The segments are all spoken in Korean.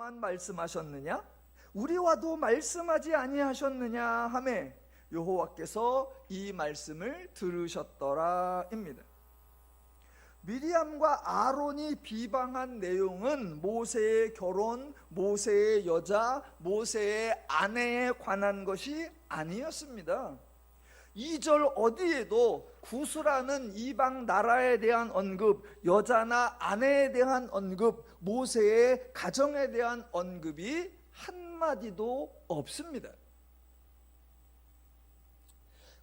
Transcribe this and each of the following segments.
우리와만 말씀하셨느냐? 우리와도 말씀하지 아니하셨느냐 하매 여호와께서 이 말씀을 들으셨더라입니다. 미리암과 아론이 비방한 내용은 모세의 결혼, 모세의 여자, 모세의 아내에 관한 것이 아니었습니다. 2절 어디에도 구스라는 이방 나라에 대한 언급, 여자나 아내에 대한 언급, 모세의 가정에 대한 언급이 한마디도 없습니다.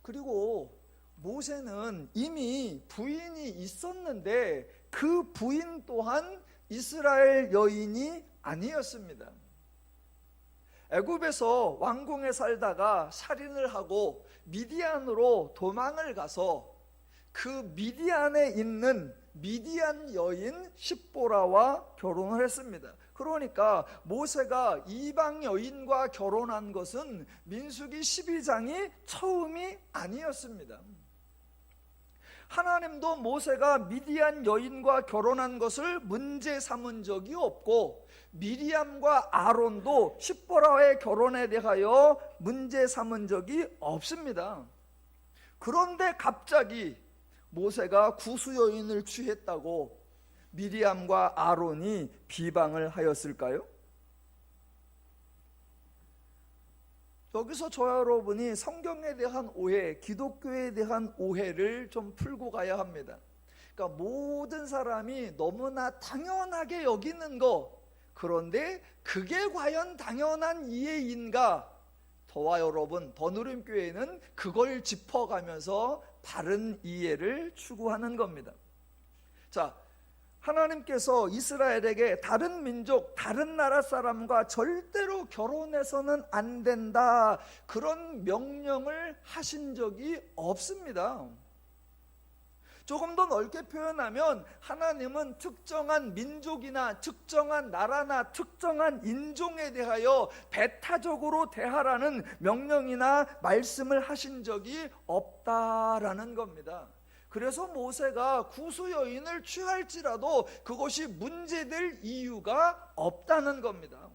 그리고 모세는 이미 부인이 있었는데 그 부인 또한 이스라엘 여인이 아니었습니다. 애굽에서 왕궁에 살다가 살인을 하고 미디안으로 도망을 가서 그 미디안에 있는 미디안 여인 십보라와 결혼을 했습니다. 그러니까 모세가 이방 여인과 결혼한 것은 민수기 12장이 처음이 아니었습니다. 하나님도 모세가 미디안 여인과 결혼한 것을 문제 삼은 적이 없고 미리암과 아론도 십보라의 결혼에 대하여 문제 삼은 적이 없습니다. 그런데 갑자기 모세가 구수 여인을 취했다고 미리암과 아론이 비방을 하였을까요? 여기서 저와 여러분이 성경에 대한 오해, 기독교에 대한 오해를 좀 풀고 가야 합니다. 그러니까 모든 사람이 너무나 당연하게 여기는 거, 그런데 그게 과연 당연한 이해인가? 저와 여러분, 더누림교회는 그걸 짚어가면서 바른 이해를 추구하는 겁니다. 자, 하나님께서 이스라엘에게 다른 민족, 다른 나라 사람과 절대로 결혼해서는 안 된다, 그런 명령을 하신 적이 없습니다. 조금 더 넓게 표현하면 하나님은 특정한 민족이나 특정한 나라나 특정한 인종에 대하여 배타적으로 대하라는 명령이나 말씀을 하신 적이 없다라는 겁니다. 그래서 모세가 구수 여인을 취할지라도 그것이 문제될 이유가 없다는 겁니다.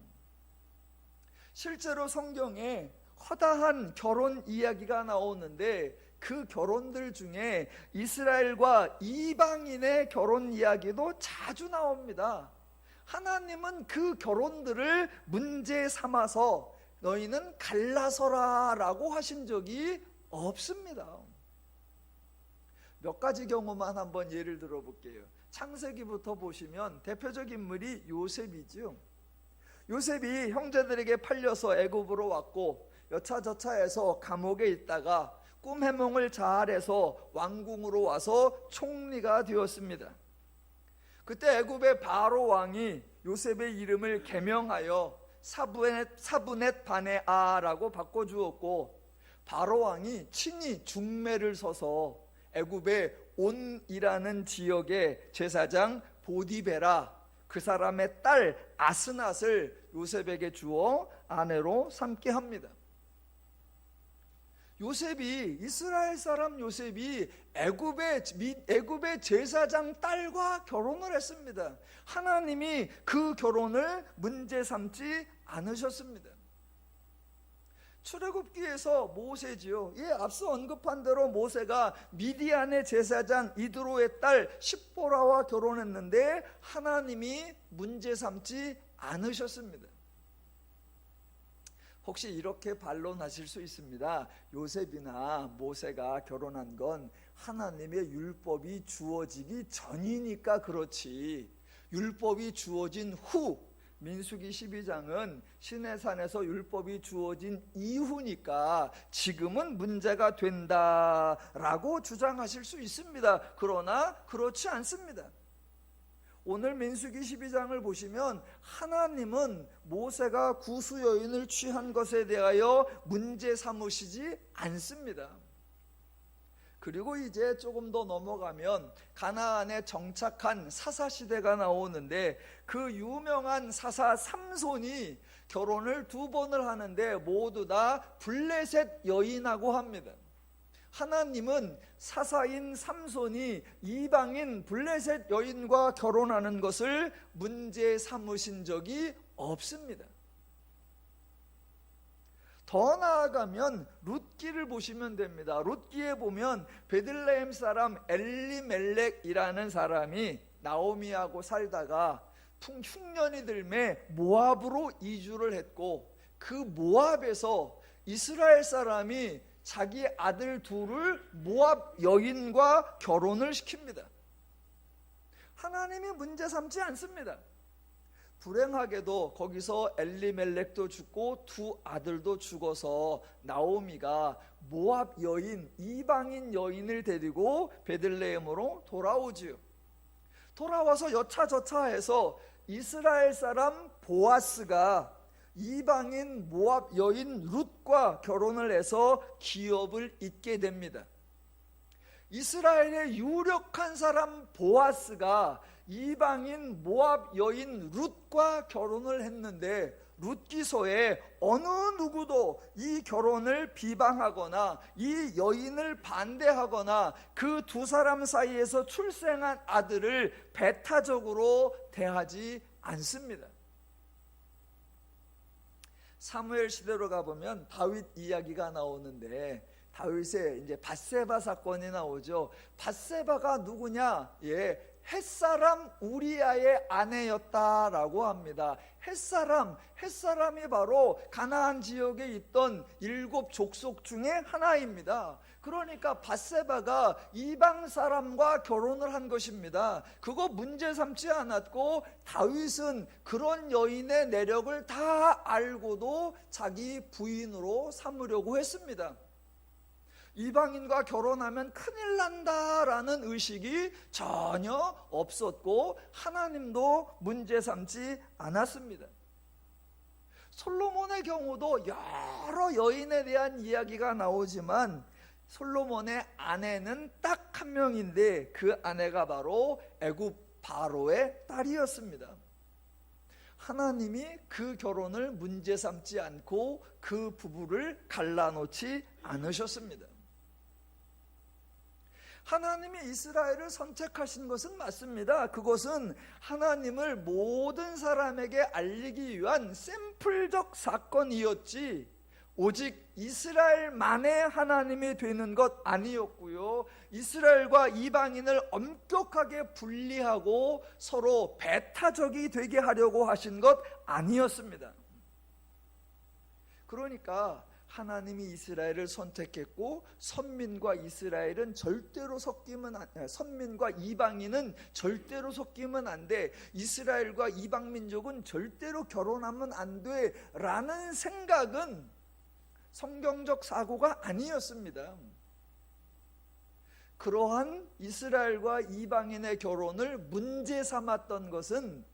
실제로 성경에 허다한 결혼 이야기가 나오는데 그 결혼들 중에 이스라엘과 이방인의 결혼 이야기도 자주 나옵니다. 하나님은 그 결혼들을 문제 삼아서 너희는 갈라서라 라고 하신 적이 없습니다. 몇 가지 경우만 한번 예를 들어 볼게요. 창세기부터 보시면 대표적 인물이 요셉이죠. 요셉이 형제들에게 팔려서 애굽으로 왔고 여차저차해서 감옥에 있다가 꿈 해몽을 잘해서 왕궁으로 와서 총리가 되었습니다. 그때 애굽의 바로 왕이 요셉의 이름을 개명하여 사부넷 바네아라고 바꿔주었고, 바로 왕이 친히 중매를 서서 애굽의 온이라는 지역의 제사장 보디베라, 그 사람의 딸 아스낫을 요셉에게 주어 아내로 삼게 합니다. 요셉이, 이스라엘 사람 요셉이 애굽의 제사장 딸과 결혼을 했습니다. 하나님이 그 결혼을 문제 삼지 않으셨습니다. 출애굽기에서 모세지요. 앞서 언급한 대로 모세가 미디안의 제사장 이드로의 딸 십보라와 결혼했는데 하나님이 문제 삼지 않으셨습니다. 혹시 이렇게 반론하실 수 있습니다. 요셉이나 모세가 결혼한 건 하나님의 율법이 주어지기 전이니까 그렇지, 율법이 주어진 후, 민수기 12장은 시내산에서 율법이 주어진 이후니까 지금은 문제가 된다라고 주장하실 수 있습니다. 그러나 그렇지 않습니다. 오늘 민수기 12장을 보시면 하나님은 모세가 구수 여인을 취한 것에 대하여 문제 삼으시지 않습니다. 그리고 이제 조금 더 넘어가면 가나안에 정착한 사사시대가 나오는데 그 유명한 사사 삼손이 결혼을 2번을 하는데 모두 다 블레셋 여인하고 합니다. 하나님은 사사인 삼손이 이방인 블레셋 여인과 결혼하는 것을 문제 삼으신 적이 없습니다. 더 나아가면 룻기를 보시면 됩니다. 룻기에 보면 베들레헴 사람 엘리멜렉이라는 사람이 나오미하고 살다가 흉년이 들매 모압으로 이주를 했고, 그 모압에서 이스라엘 사람이 자기 아들 둘을 모압 여인과 결혼을 시킵니다. 하나님이 문제 삼지 않습니다. 불행하게도 거기서 엘리멜렉도 죽고 두 아들도 죽어서 나오미가 모압 여인, 이방인 여인을 데리고 베들레헴으로 돌아오지요. 돌아와서 여차저차해서 이스라엘 사람 보아스가 이방인 모압 여인 룻과 결혼을 해서 기업을 잇게 됩니다. 이스라엘의 유력한 사람 보아스가 이방인 모압 여인 룻과 결혼을 했는데, 룻기서에 어느 누구도 이 결혼을 비방하거나 이 여인을 반대하거나 그 두 사람 사이에서 출생한 아들을 배타적으로 대하지 않습니다. 사무엘 시대로 가보면 다윗 이야기가 나오는데, 다윗의 이제 밧세바 사건이 나오죠. 밧세바가 누구냐? 햇사람 우리아의 아내였다라고 합니다. 햇사람이 바로 가나안 지역에 있던 7 족속 중에 하나입니다. 그러니까 밧세바가 이방 사람과 결혼을 한 것입니다. 그거 문제 삼지 않았고, 다윗은 그런 여인의 내력을 다 알고도 자기 부인으로 삼으려고 했습니다. 이방인과 결혼하면 큰일 난다라는 의식이 전혀 없었고, 하나님도 문제 삼지 않았습니다. 솔로몬의 경우도 여러 여인에 대한 이야기가 나오지만 솔로몬의 아내는 딱 한 명인데, 그 아내가 바로 애굽 바로의 딸이었습니다. 하나님이 그 결혼을 문제 삼지 않고 그 부부를 갈라놓지 않으셨습니다. 하나님이 이스라엘을 선택하신 것은 맞습니다. 그것은 하나님을 모든 사람에게 알리기 위한 샘플적 사건이었지, 오직 이스라엘만의 하나님이 되는 것 아니었고요, 이스라엘과 이방인을 엄격하게 분리하고 서로 배타적이 되게 하려고 하신 것 아니었습니다. 그러니까 하나님이 이스라엘을 선택했고, 선민과 이방인은 절대로 섞이면 안 돼, 이스라엘과 이방 민족은 절대로 결혼하면 안 돼 라는 생각은 성경적 사고가 아니었습니다. 그러한 이스라엘과 이방인의 결혼을 문제 삼았던 것은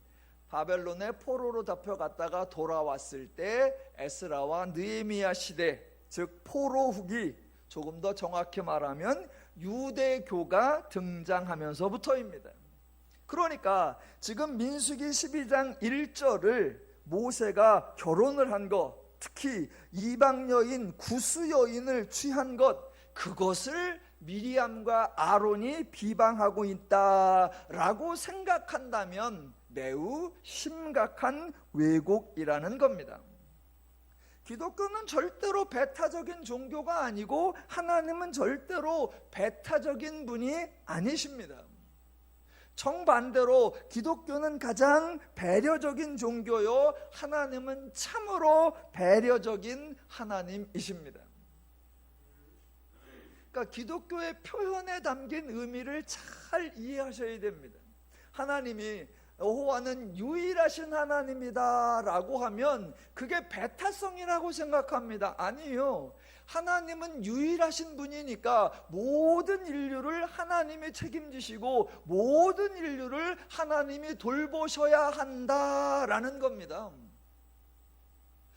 바벨론의 포로로 잡혀갔다가 돌아왔을 때 에스라와 느헤미야 시대, 즉 포로 후기, 조금 더 정확히 말하면 유대교가 등장하면서부터입니다. 그러니까 지금 민수기 12장 1절을 모세가 결혼을 한 것, 특히 이방 여인 구스 여인을 취한 것, 그것을 미리암과 아론이 비방하고 있다라고 생각한다면 매우 심각한 왜곡이라는 겁니다. 기독교는 절대로 배타적인 종교가 아니고, 하나님은 절대로 배타적인 분이 아니십니다. 정반대로 기독교는 가장 배려적인 종교요, 하나님은 참으로 배려적인 하나님이십니다. 그러니까 기독교의 표현에 담긴 의미를 잘 이해하셔야 됩니다. 하나님이 여호와는 유일하신 하나님이다 라고 하면 그게 배타성이라고 생각합니다. 아니요, 하나님은 유일하신 분이니까 모든 인류를 하나님이 책임지시고 모든 인류를 하나님이 돌보셔야 한다라는 겁니다.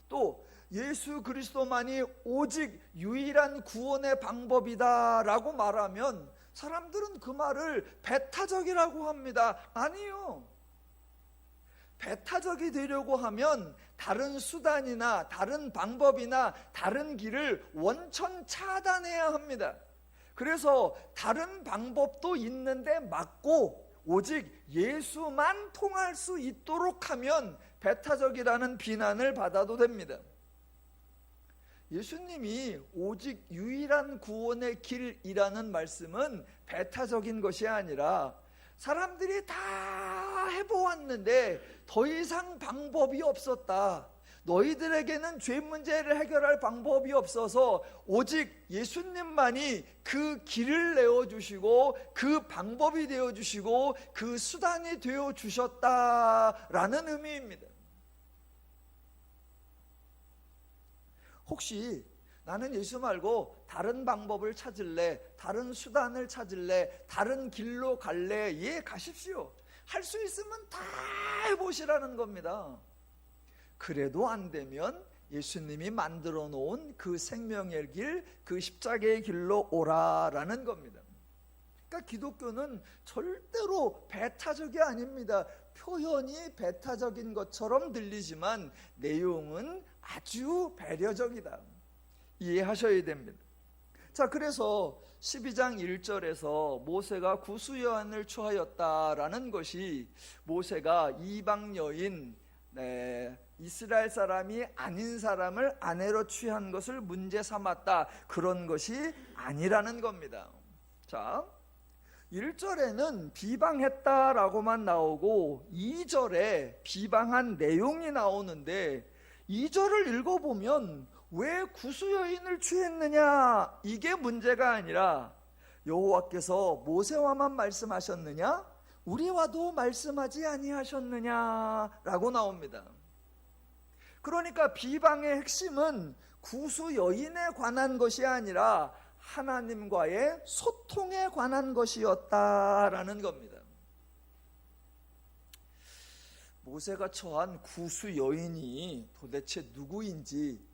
또 예수 그리스도만이 오직 유일한 구원의 방법이다 라고 말하면 사람들은 그 말을 배타적이라고 합니다. 아니요, 배타적이 되려고 하면 다른 수단이나 다른 방법이나 다른 길을 원천 차단해야 합니다. 그래서 다른 방법도 있는데 막고 오직 예수만 통할 수 있도록 하면 배타적이라는 비난을 받아도 됩니다. 예수님이 오직 유일한 구원의 길이라는 말씀은 배타적인 것이 아니라 사람들이 다 해보았는데 더 이상 방법이 없었다. 너희들에게는 죄 문제를 해결할 방법이 없어서 오직 예수님만이 그 길을 내어주시고 그 방법이 되어주시고 그 수단이 되어주셨다라는 의미입니다. 혹시 나는 예수 말고 다른 방법을 찾을래, 다른 수단을 찾을래, 다른 길로 갈래? 예, 가십시오. 할 수 있으면 다 해보시라는 겁니다. 그래도 안 되면 예수님이 만들어 놓은 그 생명의 길, 그 십자가의 길로 오라라는 겁니다. 그러니까 기독교는 절대로 배타적이 아닙니다. 표현이 배타적인 것처럼 들리지만 내용은 아주 배려적이다. 이해하셔야 됩니다. 자, 그래서 12장 1절에서 모세가 구수여인을 취하였다라는 것이 모세가 이방 여인, 이스라엘 사람이 아닌 사람을 아내로 취한 것을 문제 삼았다, 그런 것이 아니라는 겁니다. 자, 1절에는 비방했다라고만 나오고 2절에 비방한 내용이 나오는데 2절을 읽어보면 왜 구수여인을 취했느냐, 이게 문제가 아니라 여호와께서 모세와만 말씀하셨느냐, 우리와도 말씀하지 아니하셨느냐라고 나옵니다. 그러니까 비방의 핵심은 구수여인에 관한 것이 아니라 하나님과의 소통에 관한 것이었다라는 겁니다. 모세가 처한 구수여인이 도대체 누구인지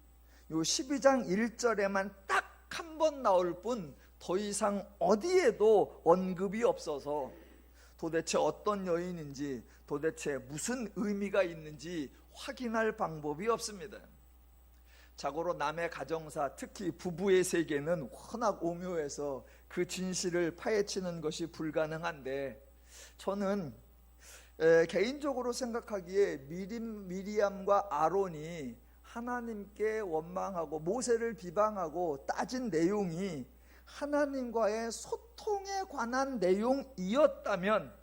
요 12장 1절에만 딱 한 번 나올 뿐 더 이상 어디에도 언급이 없어서 도대체 어떤 여인인지, 도대체 무슨 의미가 있는지 확인할 방법이 없습니다. 자고로 남의 가정사, 특히 부부의 세계는 워낙 오묘해서 그 진실을 파헤치는 것이 불가능한데, 저는 개인적으로 생각하기에 미리암과 아론이 하나님께 원망하고 모세를 비방하고 따진 내용이 하나님과의 소통에 관한 내용이었다면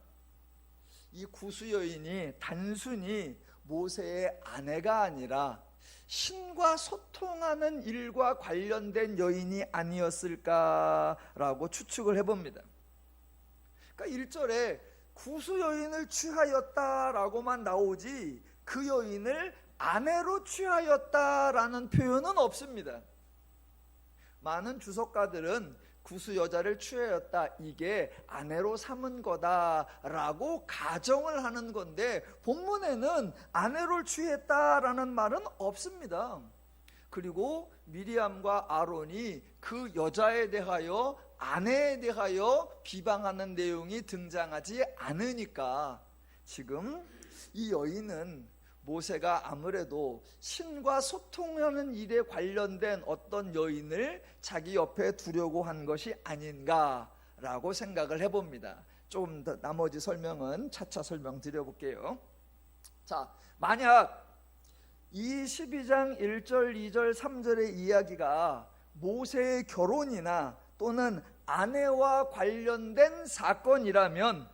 이 구수여인이 단순히 모세의 아내가 아니라 신과 소통하는 일과 관련된 여인이 아니었을까라고 추측을 해봅니다. 그러니까 1절에 구수여인을 취하였다라고만 나오지 그 여인을 아내로 취하였다라는 표현은 없습니다. 많은 주석가들은 구수 여자를 취하였다, 이게 아내로 삼은 거다라고 가정을 하는 건데 본문에는 아내로 취했다라는 말은 없습니다. 그리고 미리암과 아론이 그 여자에 대하여, 아내에 대하여 비방하는 내용이 등장하지 않으니까 지금 이 여인은 모세가 아무래도 신과 소통하는 일에 관련된 어떤 여인을 자기 옆에 두려고 한 것이 아닌가라고 생각을 해봅니다. 조금 더 나머지 설명은 차차 설명드려볼게요. 자, 만약 이 12장 1절, 2절, 3절의 이야기가 모세의 결혼이나 또는 아내와 관련된 사건이라면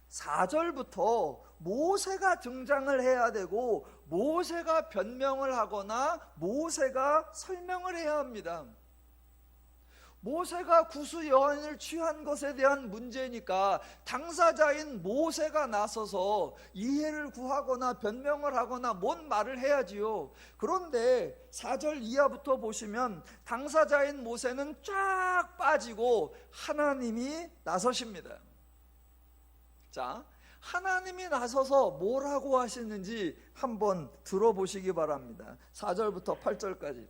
4절부터 모세가 등장을 해야 되고 모세가 변명을 하거나 모세가 설명을 해야 합니다. 모세가 구수 여인을 취한 것에 대한 문제니까 당사자인 모세가 나서서 이해를 구하거나 변명을 하거나 뭔 말을 해야지요. 그런데 4절 이하부터 보시면 당사자인 모세는 쫙 빠지고 하나님이 나서십니다. 자, 하나님이 나서서 뭐라고 하시는지 한번 들어보시기 바랍니다. 4절부터 8절까지.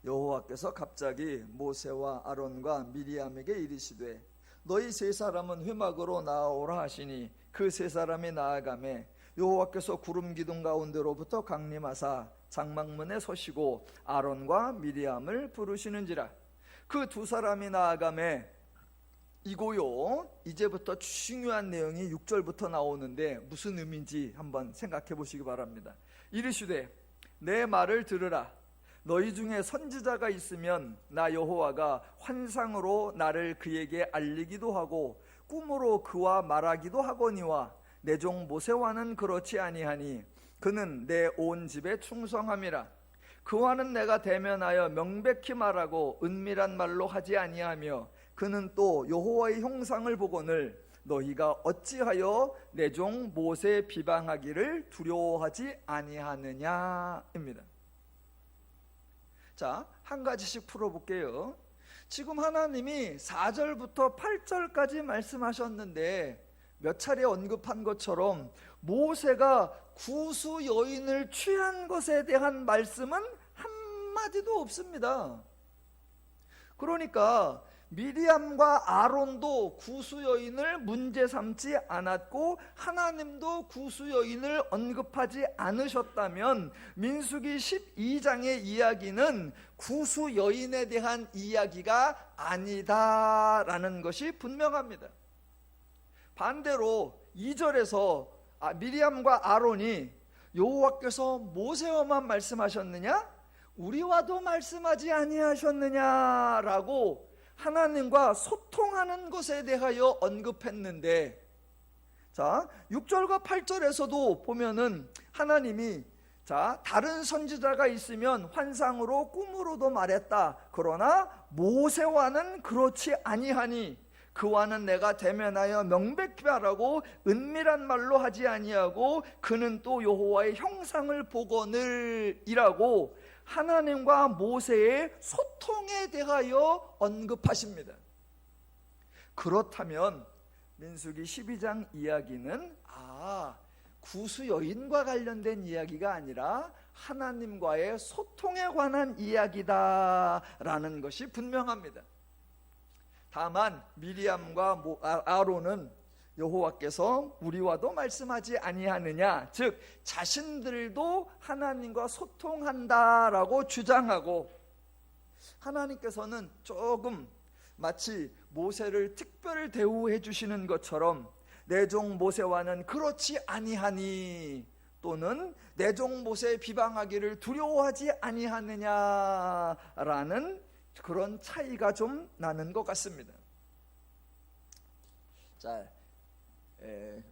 여호와께서 갑자기 모세와 아론과 미리암에게 이르시되 너희 세 사람은 회막으로 나아오라 하시니 그 세 사람이 나아가매 여호와께서 구름 기둥 가운데로부터 강림하사 장막문에 서시고 아론과 미리암을 부르시는지라. 그 두 사람이 나아가매 이고요. 이제부터 중요한 내용이 6절부터 나오는데 무슨 의미인지 한번 생각해 보시기 바랍니다. 이르시되 내 말을 들으라. 너희 중에 선지자가 있으면 나 여호와가 환상으로 나를 그에게 알리기도 하고 꿈으로 그와 말하기도 하거니와 내 종 모세와는 그렇지 아니하니 그는 내 온 집에 충성함이라. 그와는 내가 대면하여 명백히 말하고 은밀한 말로 하지 아니하며 그는 또 여호와의 형상을 보거늘 너희가 어찌하여 내 종 모세 비방하기를 두려워하지 아니하느냐입니다. 자, 한 가지씩 풀어볼게요. 지금 하나님이 4절부터 8절까지 말씀하셨는데 몇 차례 언급한 것처럼 모세가 구수 여인을 취한 것에 대한 말씀은 한마디도 없습니다. 그러니까 미리암과 아론도 구수 여인을 문제 삼지 않았고 하나님도 구수 여인을 언급하지 않으셨다면 민수기 12장의 이야기는 구수 여인에 대한 이야기가 아니다라는 것이 분명합니다. 반대로 2절에서 미리암과 아론이 여호와께서 모세와만 말씀하셨느냐? 우리와도 말씀하지 아니하셨느냐라고 하나님과 소통하는 것에 대하여 언급했는데, 자 6절과 8절에서도 보면은 하나님이 다른 선지자가 있으면 환상으로 꿈으로도 말했다. 그러나 모세와는 그렇지 아니하니 그와는 내가 대면하여 명백히 말하고 은밀한 말로 하지 아니하고 그는 또 여호와의 형상을 보거늘이라고 하나님과 모세의 소통에 대하여 언급하십니다. 그렇다면 민수기 12장 이야기는 구수 여인과 관련된 이야기가 아니라 하나님과의 소통에 관한 이야기다라는 것이 분명합니다. 다만 미리암과 아론은 여호와께서 우리와도 말씀하지 아니하느냐, 즉 자신들도 하나님과 소통한다라고 주장하고, 하나님께서는 조금 마치 모세를 특별 대우해 주시는 것처럼 내 종 모세와는 그렇지 아니하니, 또는 내 종 모세 비방하기를 두려워하지 아니하느냐라는 그런 차이가 좀 나는 것 같습니다. 자,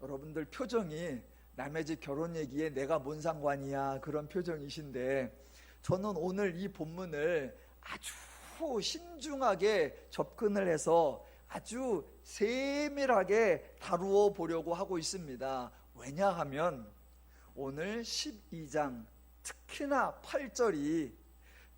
여러분들 표정이 남의 집 결혼 얘기에 내가 뭔 상관이야 그런 표정이신데, 저는 오늘 이 본문을 아주 신중하게 접근을 해서 아주 세밀하게 다루어 보려고 하고 있습니다. 왜냐하면 오늘 12장 특히나 8절이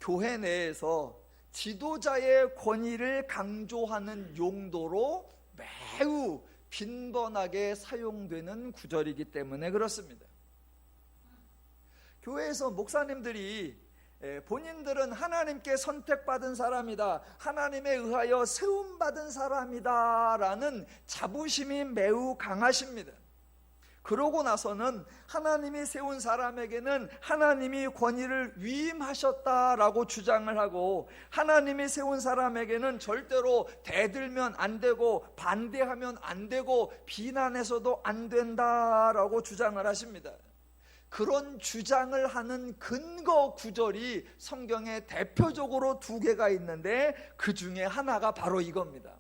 교회 내에서 지도자의 권위를 강조하는 용도로 매우 빈번하게 사용되는 구절이기 때문에 그렇습니다. 교회에서 목사님들이 본인들은 하나님께 선택받은 사람이다, 하나님에 의하여 세움받은 사람이다 라는 자부심이 매우 강하십니다. 그러고 나서는 하나님이 세운 사람에게는 하나님이 권위를 위임하셨다라고 주장을 하고, 하나님이 세운 사람에게는 절대로 대들면 안 되고 반대하면 안 되고 비난해서도 안 된다라고 주장을 하십니다. 그런 주장을 하는 근거 구절이 성경에 대표적으로 2개가 있는데 그 중에 하나가 바로 이겁니다.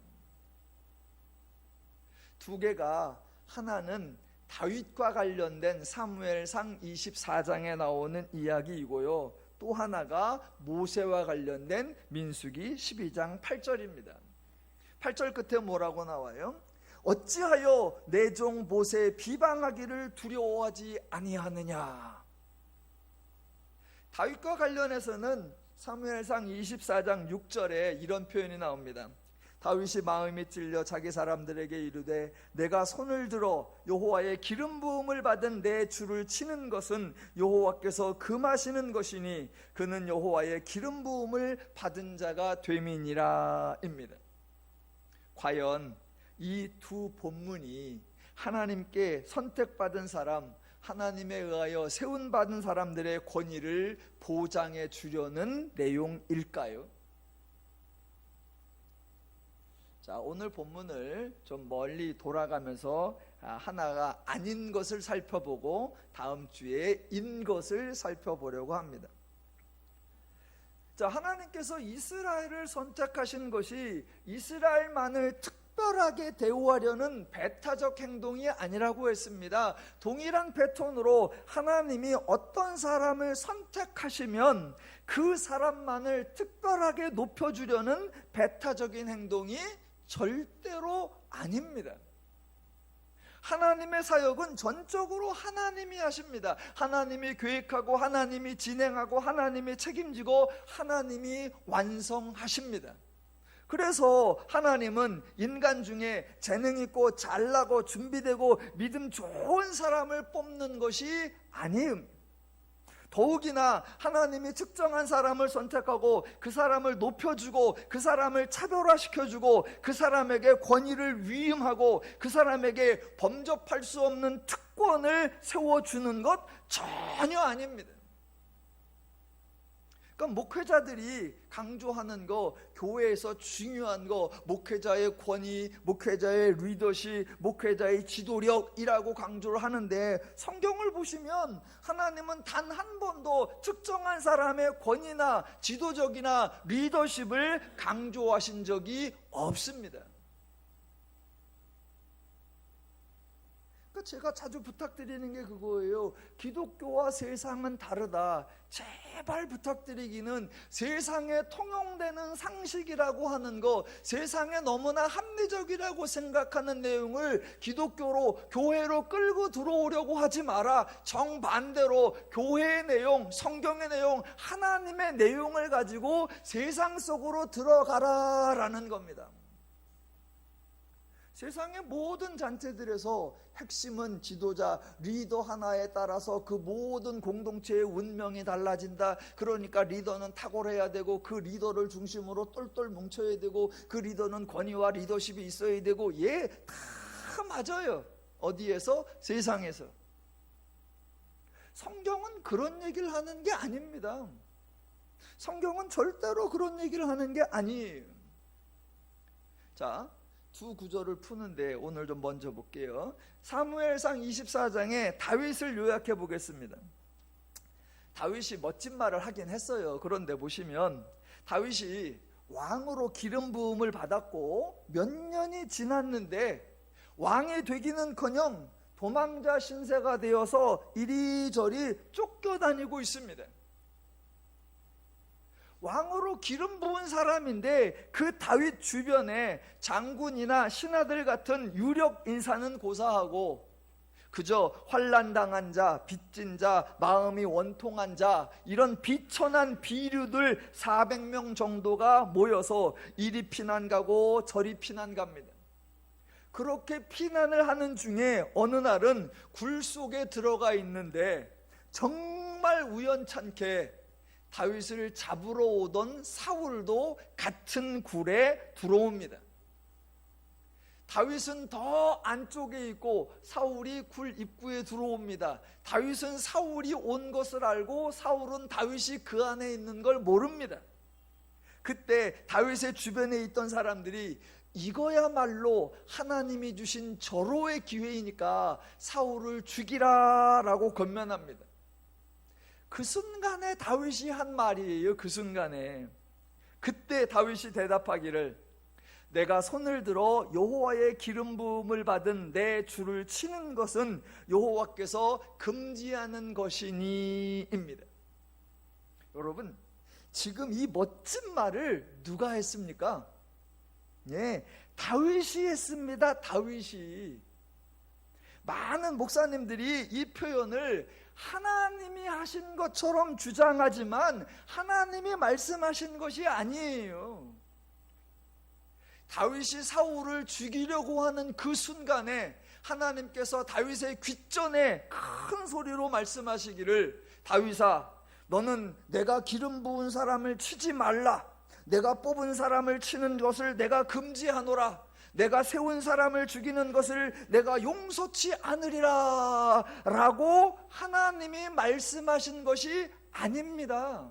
2개가, 하나는 다윗과 관련된 사무엘상 24장에 나오는 이야기이고요, 또 하나가 모세와 관련된 민수기 12장 8절입니다. 8절 끝에 뭐라고 나와요? 어찌하여 내 종 모세 비방하기를 두려워하지 아니하느냐. 다윗과 관련해서는 사무엘상 24장 6절에 이런 표현이 나옵니다. 다윗이 마음이 찔려 자기 사람들에게 이르되 내가 손을 들어 여호와의 기름 부음을 받은 내 주를 치는 것은 여호와께서 금하시는 것이니 그는 여호와의 기름 부음을 받은 자가 됨이니라 입니다. 과연 이 2 본문이 하나님께 선택받은 사람, 하나님에 의하여 세운받은 사람들의 권위를 보장해 주려는 내용일까요? 자, 오늘 본문을 좀 멀리 돌아가면서 하나가 아닌 것을 살펴보고 다음 주에 인 것을 살펴보려고 합니다. 자, 하나님께서 이스라엘을 선택하신 것이 이스라엘만을 특별하게 대우하려는 배타적 행동이 아니라고 했습니다. 동일한 패턴으로 하나님이 어떤 사람을 선택하시면 그 사람만을 특별하게 높여주려는 배타적인 행동이 절대로 아닙니다. 하나님의 사역은 전적으로 하나님이 하십니다. 하나님이 계획하고 하나님이 진행하고 하나님이 책임지고 하나님이 완성하십니다. 그래서 하나님은 인간 중에 재능 있고 잘나고 준비되고 믿음 좋은 사람을 뽑는 것이 아니에요. 더욱이나 하나님이 특정한 사람을 선택하고 그 사람을 높여주고 그 사람을 차별화시켜주고 그 사람에게 권위를 위임하고 그 사람에게 범접할 수 없는 특권을 세워주는 것 전혀 아닙니다. 그러니까 목회자들이 강조하는 거, 교회에서 중요한 거, 목회자의 권위, 목회자의 리더십, 목회자의 지도력이라고 강조를 하는데, 성경을 보시면 하나님은 단 한 번도 특정한 사람의 권위나 지도적이나 리더십을 강조하신 적이 없습니다. 제가 자주 부탁드리는 게 그거예요. 기독교와 세상은 다르다. 제발 부탁드리기는 세상에 통용되는 상식이라고 하는 거, 세상에 너무나 합리적이라고 생각하는 내용을 기독교로, 교회로 끌고 들어오려고 하지 마라. 정반대로 교회의 내용, 성경의 내용, 하나님의 내용을 가지고 세상 속으로 들어가라라는 겁니다. 세상의 모든 잔재들에서 핵심은 지도자, 리더 하나에 따라서 그 모든 공동체의 운명이 달라진다. 그러니까 리더는 탁월해야 되고 그 리더를 중심으로 똘똘 뭉쳐야 되고 그 리더는 권위와 리더십이 있어야 되고, 다 맞아요. 어디에서? 세상에서. 성경은 그런 얘기를 하는 게 아닙니다. 성경은 절대로 그런 얘기를 하는 게 아니에요. 자, 두 구절을 푸는데 오늘 좀 먼저 볼게요. 사무엘상 24장에 다윗을 요약해 보겠습니다. 다윗이 멋진 말을 하긴 했어요. 그런데 보시면 다윗이 왕으로 기름 부음을 받았고 몇 년이 지났는데 왕이 되기는커녕 도망자 신세가 되어서 이리저리 쫓겨다니고 있습니다. 왕으로 기름 부은 사람인데 그 다윗 주변에 장군이나 신하들 같은 유력 인사는 고사하고 그저 환난당한 자, 빚진 자, 마음이 원통한 자, 이런 비천한 비류들 400명 정도가 모여서 이리 피난 가고 저리 피난 갑니다. 그렇게 피난을 하는 중에 어느 날은 굴 속에 들어가 있는데 정말 우연찮게 다윗을 잡으러 오던 사울도 같은 굴에 들어옵니다. 다윗은 더 안쪽에 있고 사울이 굴 입구에 들어옵니다. 다윗은 사울이 온 것을 알고 사울은 다윗이 그 안에 있는 걸 모릅니다. 그때 다윗의 주변에 있던 사람들이 이거야말로 하나님이 주신 절호의 기회이니까 사울을 죽이라라고 권면합니다. 그 순간에 다윗이 한 말이에요. 그 순간에. 그때 다윗이 대답하기를 내가 손을 들어 여호와의 기름 부음을 받은 내 주를 치는 것은 여호와께서 금지하는 것이니입니다. 여러분, 지금 이 멋진 말을 누가 했습니까? 예, 다윗이 했습니다. 다윗이. 많은 목사님들이 이 표현을 하나님이 하신 것처럼 주장하지만 하나님이 말씀하신 것이 아니에요. 다윗이 사울을 죽이려고 하는 그 순간에 하나님께서 다윗의 귓전에 큰 소리로 말씀하시기를 다윗아, 너는 내가 기름 부은 사람을 치지 말라. 내가 뽑은 사람을 치는 것을 내가 금지하노라. 내가 세운 사람을 죽이는 것을 내가 용서치 않으리라 라고 하나님이 말씀하신 것이 아닙니다.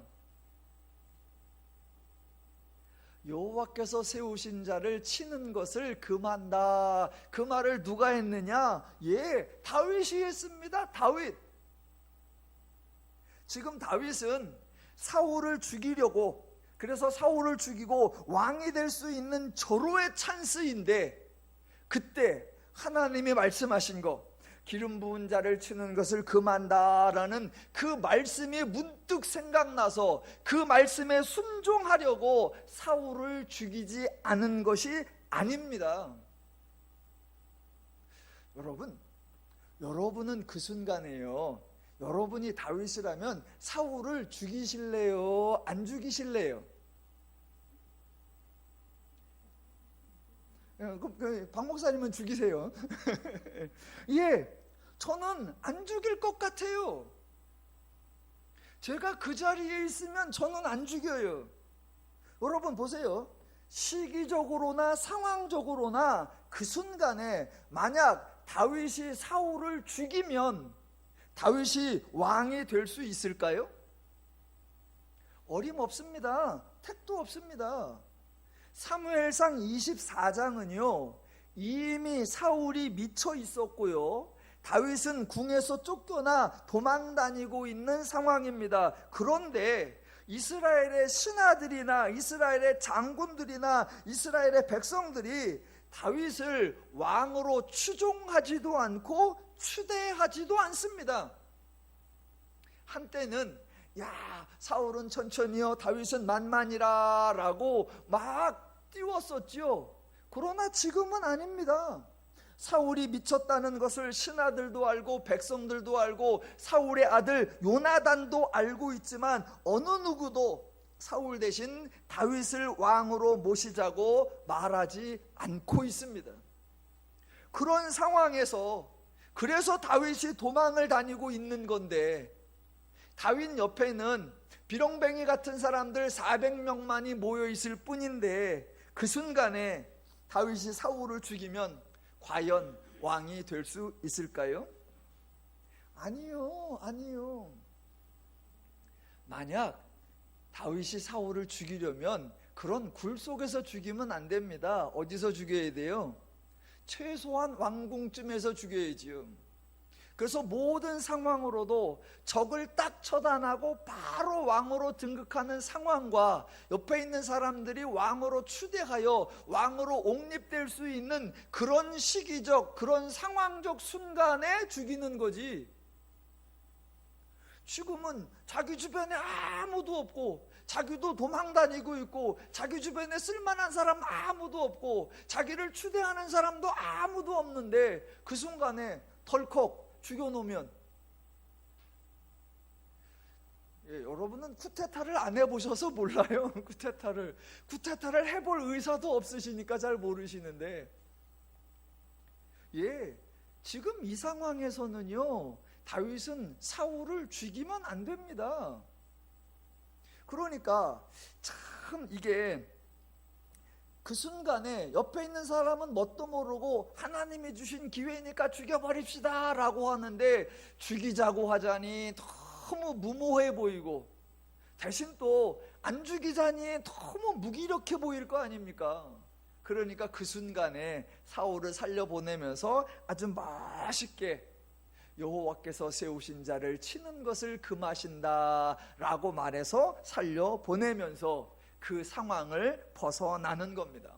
여호와께서 세우신 자를 치는 것을 금한다. 그 말을 누가 했느냐? 예, 다윗이 했습니다. 다윗. 지금 다윗은 사울을 죽이려고, 그래서 사울을 죽이고 왕이 될 수 있는 절호의 찬스인데, 그때 하나님이 말씀하신 거, 기름 부은 자를 치는 것을 금한다라는 그 말씀이 문득 생각나서 그 말씀에 순종하려고 사울을 죽이지 않은 것이 아닙니다. 여러분은 그 순간에요, 여러분이 다윗이라면 사울을 죽이실래요? 안 죽이실래요? 박 목사님은 죽이세요. 예, 저는 안 죽일 것 같아요. 제가 그 자리에 있으면 저는 안 죽여요. 여러분 보세요. 시기적으로나 상황적으로나 그 순간에 만약 다윗이 사울을 죽이면 다윗이 왕이 될 수 있을까요? 어림없습니다. 택도 없습니다. 사무엘상 24장은요 이미 사울이 미쳐 있었고요, 다윗은 궁에서 쫓겨나 도망다니고 있는 상황입니다. 그런데 이스라엘의 신하들이나 이스라엘의 장군들이나 이스라엘의 백성들이 다윗을 왕으로 추종하지도 않고 추대하지도 않습니다. 한때는 야, 사울은 천천히요, 다윗은 만만이라 라고 막 띄웠었지요. 그러나 지금은 아닙니다. 사울이 미쳤다는 것을 신하들도 알고 백성들도 알고 사울의 아들 요나단도 알고 있지만 어느 누구도 사울 대신 다윗을 왕으로 모시자고 말하지 않고 있습니다. 그런 상황에서 그래서 다윗이 도망을 다니고 있는 건데, 다윗 옆에는 비렁뱅이 같은 사람들 400명만이 모여 있을 뿐인데, 그 순간에 다윗이 사울을 죽이면 과연 왕이 될 수 있을까요? 아니요. 만약 다윗이 사울을 죽이려면 그런 굴 속에서 죽이면 안 됩니다. 어디서 죽여야 돼요? 최소한 왕궁쯤에서 죽여야지요. 그래서 모든 상황으로도 적을 딱 처단하고 바로 왕으로 등극하는 상황과 옆에 있는 사람들이 왕으로 추대하여 왕으로 옹립될 수 있는 그런 시기적, 그런 상황적 순간에 죽이는 거지. 지금은 자기 주변에 아무도 없고 자기도 도망다니고 있고 자기 주변에 쓸만한 사람 아무도 없고 자기를 추대하는 사람도 아무도 없는데 그 순간에 덜컥 죽여놓으면, 예, 여러분은 쿠데타를 안 해보셔서 몰라요. 쿠데타를 해볼 의사도 없으시니까 잘 모르시는데, 예, 지금 이 상황에서는요 다윗은 사울을 죽이면 안 됩니다. 그러니까 참 이게 그 순간에 옆에 있는 사람은 뭣도 모르고 하나님이 주신 기회니까 죽여버립시다 라고 하는데, 죽이자고 하자니 너무 무모해 보이고 대신 또 안 죽이자니 너무 무기력해 보일 거 아닙니까? 그러니까 그 순간에 사울을 살려보내면서 아주 멋있게 여호와께서 세우신 자를 치는 것을 금하신다 라고 말해서 살려보내면서 그 상황을 벗어나는 겁니다.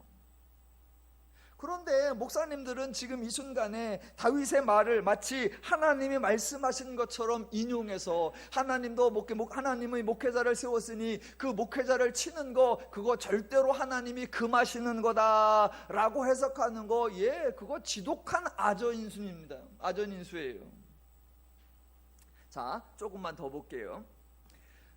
그런데 목사님들은 지금 이 순간에 다윗의 말을 마치 하나님이 말씀하신 것처럼 인용해서 하나님의 목회자를 세웠으니 그 목회자를 치는 거 그거 절대로 하나님이 금하시는 거다라고 해석하는 거, 예, 그거 지독한 아전인수입니다. 아전인수예요. 자, 조금만 더 볼게요.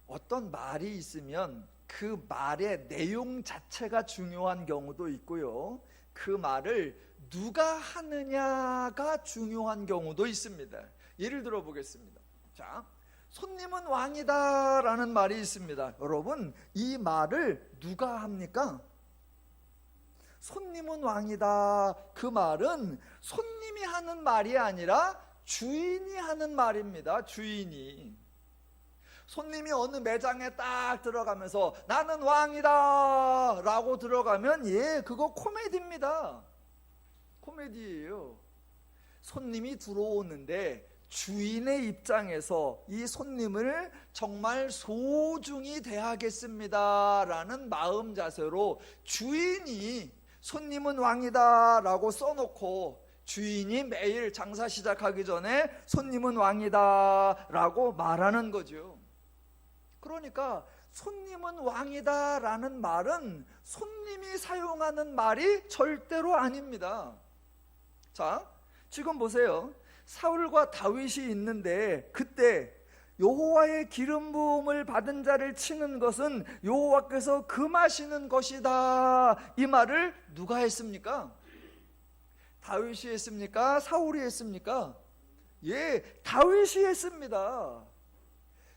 어떤 말이 있으면 그 말의 내용 자체가 중요한 경우도 있고요, 그 말을 누가 하느냐가 중요한 경우도 있습니다. 예를 들어 보겠습니다. 자, 손님은 왕이다 라는 말이 있습니다. 여러분, 이 말을 누가 합니까? 손님은 왕이다, 그 말은 손님이 하는 말이 아니라 주인이 하는 말입니다. 주인이. 손님이 어느 매장에 딱 들어가면서 나는 왕이다 라고 들어가면 그거 코미디입니다. 코미디예요. 손님이 들어오는데 주인의 입장에서 이 손님을 정말 소중히 대하겠습니다 라는 마음 자세로 주인이 손님은 왕이다 라고 써놓고 주인이 매일 장사 시작하기 전에 손님은 왕이다 라고 말하는 거죠. 그러니까 손님은 왕이다 라는 말은 손님이 사용하는 말이 절대로 아닙니다. 자, 지금 보세요. 사울과 다윗이 있는데 그때 여호와의 기름 부음을 받은 자를 치는 것은 여호와께서 금하시는 것이다, 이 말을 누가 했습니까? 다윗이 했습니까? 사울이 했습니까? 다윗이 했습니다.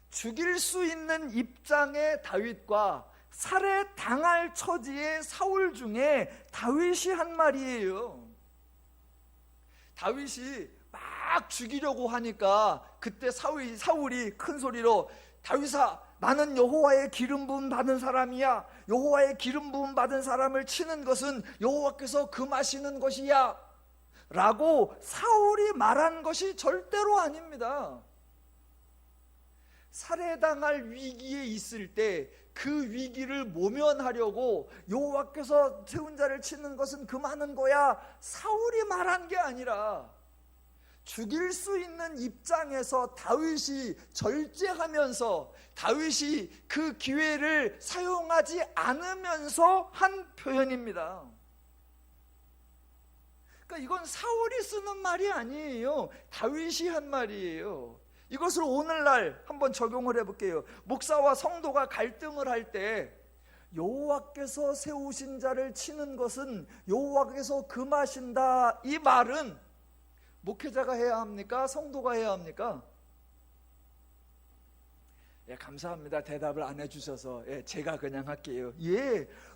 죽일 수 있는 입장의 다윗과 살해당할 처지의 사울 중에 다윗이 한 말이에요. 다윗이 막 죽이려고 하니까 그때 사울이 큰 소리로 다윗아, 나는 여호와의 기름 부음 받은 사람이야. 여호와의 기름 부음 받은 사람을 치는 것은 여호와께서 금하시는 것이야 라고 사울이 말한 것이 절대로 아닙니다. 살해당할 위기에 있을 때 그 위기를 모면하려고 여호와께서 세운 자를 치는 것은 금하는 거야, 사울이 말한 게 아니라 죽일 수 있는 입장에서 다윗이 절제하면서 다윗이 그 기회를 사용하지 않으면서 한 표현입니다. 그러니까 이건 사울이 쓰는 말이 아니에요. 다윗이 한 말이에요. 이것을 오늘날 한번 적용을 해볼게요. 목사와 성도가 갈등을 할 때 여호와께서 세우신 자를 치는 것은 여호와께서 금하신다, 이 말은 목회자가 해야 합니까? 성도가 해야 합니까? 감사합니다. 대답을 안 해주셔서. 제가 그냥 할게요.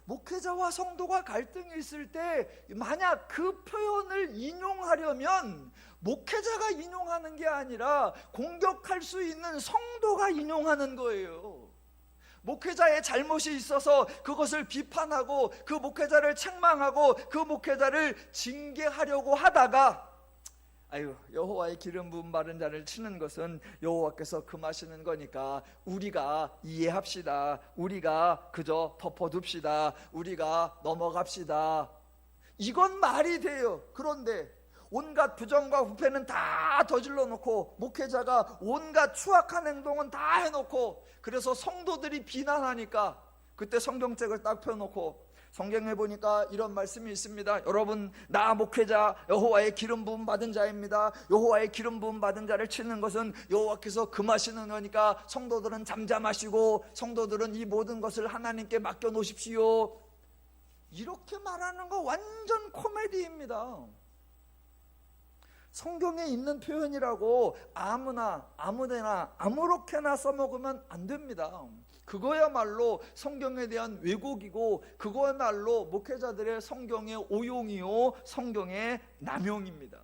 목회자와 성도가 갈등이 있을 때 만약 그 표현을 인용하려면 목회자가 인용하는 게 아니라 공격할 수 있는 성도가 인용하는 거예요. 목회자의 잘못이 있어서 그것을 비판하고 그 목회자를 책망하고 그 목회자를 징계하려고 하다가 여호와의 기름 부음 받은 자를 치는 것은 여호와께서 금하시는 거니까 우리가 이해합시다, 우리가 그저 덮어둡시다, 우리가 넘어갑시다, 이건 말이 돼요. 그런데 온갖 부정과 부패는 다 저질러 놓고 목회자가 온갖 추악한 행동은 다 해놓고 그래서 성도들이 비난하니까 그때 성경책을 딱 펴놓고 성경에 보니까 이런 말씀이 있습니다. 여러분, 나 목회자 여호와의 기름 부음 받은 자입니다. 여호와의 기름 부음 받은 자를 치는 것은 여호와께서 금하시는 거니까 성도들은 잠잠하시고 성도들은 이 모든 것을 하나님께 맡겨 놓으십시오. 이렇게 말하는 거 완전 코미디입니다. 성경에 있는 표현이라고 아무나 아무데나 아무렇게나 써먹으면 안 됩니다. 그거야말로 성경에 대한 왜곡이고 그거야말로 목회자들의 성경의 오용이요 성경의 남용입니다.